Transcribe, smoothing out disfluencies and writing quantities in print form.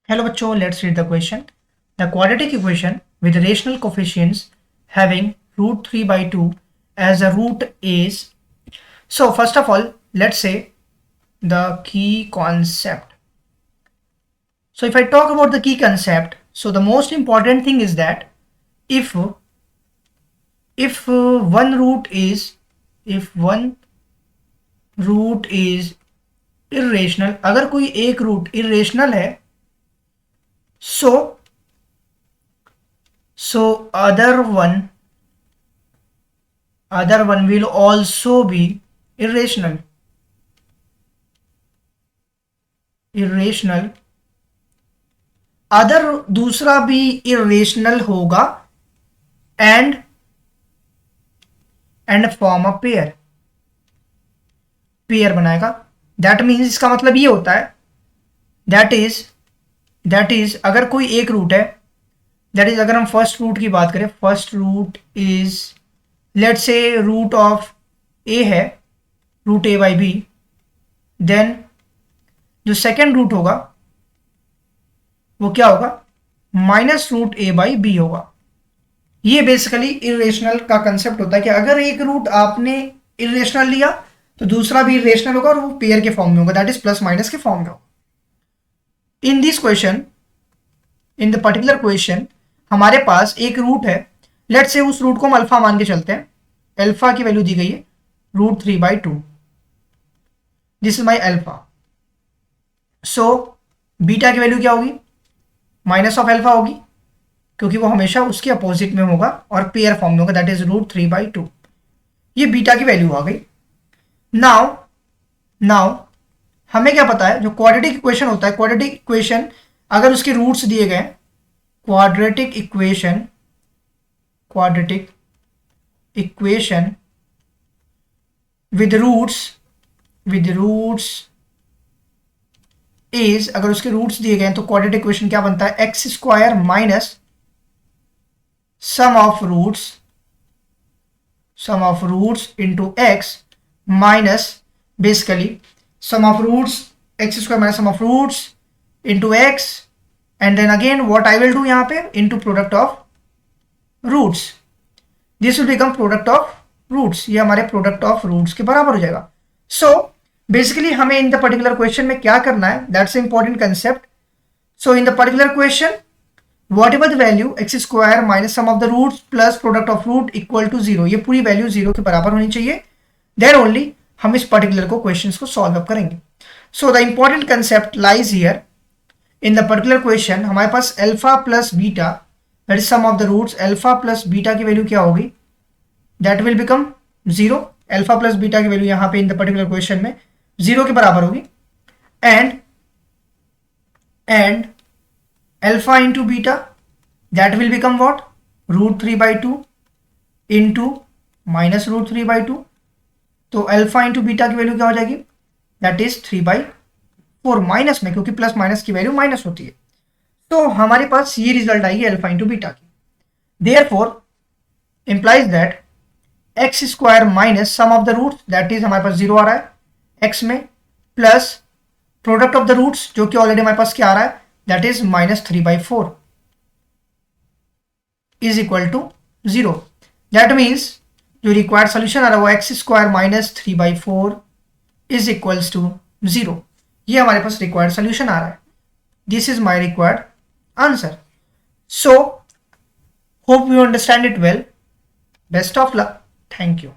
Hello बच्चों, let's read the question. The quadratic equation with rational coefficients having root 3 by 2 as a root is. So first of all, let's say the key concept. So if I talk about the key concept, so the most important thing is that if one root is irrational, अगर कोई एक root irrational है, so other one will also be irrational. Other दूसरा भी irrational होगा and form a pair बनाएगा. That means इसका मतलब ये होता है that is अगर कोई एक रूट है, that is अगर हम फर्स्ट रूट की बात करें, first root is let's say root of a है, root a by b, then जो सेकेंड रूट होगा वो क्या होगा, minus root a by b होगा. ये बेसिकली इरेशनल का कंसेप्ट होता है कि अगर एक रूट आपने इरेशनल लिया तो दूसरा भी इरेशनल होगा और वो पेयर के फॉर्म में होगा, दैट इज प्लस माइनस के फॉर्म में होगा. In this question, in the particular question, हमारे पास एक रूट है. लेट्स से उस रूट को हम अल्फा मान के चलते हैं. अल्फा की वैल्यू दी गई है root 3 by 2. This is my alpha. So beta की वैल्यू क्या होगी, माइनस ऑफ अल्फा होगी, क्योंकि वो हमेशा उसके अपोजिट में होगा और पेयर फॉर्म में होगा, दैट इज रूट 3 by 2. ये बीटा की वैल्यू आ गई. नाउ हमें क्या पता है, जो क्वाड्रेटिक इक्वेशन होता है, क्वाड्रेटिक इक्वेशन अगर उसके रूट्स दिए गए, quadratic equation with roots is, अगर उसके रूट्स दिए गए तो क्वाड्रेटिक इक्वेशन क्या बनता है, X square minus sum of roots into X minus basically sum of roots x square minus sum of roots into x, and then again what I will do यहाँ पे into product of roots. This will become product of roots. ये हमारे product of roots के बराबर हो जाएगा. So basically हमें in the particular question में क्या करना है, that's the important concept. So in the particular question, whatever the value x square minus sum of the roots plus product of root equal to 0, ये पूरी value 0 के बराबर होनी चाहिए, then only हम इस पर्टिकुलर को क्वेश्चंस को सॉल्व अप करेंगे. So the important concept lies here. In the particular question हमारे पास alpha plus beta, that is sum of the roots. Alpha plus beta की वैल्यू क्या होगी, that will become 0. Alpha plus beta की value यहाँ पे इन the particular question में 0 के बराबर होगी. And alpha into beta, that will become what, root 3 by 2 into minus root 3 by 2. तो अल्फा इंटू बीटा की वैल्यू क्या हो जाएगी, दैट इज 3 by 4 माइनस में, क्योंकि प्लस माइनस की वैल्यू माइनस होती है. तो हमारे पास ये रिजल्ट आएगी अल्फा इंटू बीटा की. Therefore implies that X square minus sum of the roots, that is हमारे पास 0 आ रहा है एक्स में, plus product of the roots जो कि ऑलरेडी हमारे पास क्या आ रहा है, that is minus 3 by 4 is equal to 0. That means जो रिक्वायर्ड सोल्यूशन आ रहा है वो X square minus 3 by 4 is equals to 0. ये हमारे पास रिक्वायर्ड सोल्यूशन आ रहा है. This is my required answer. So hope you understand it well. Best of luck. Thank you.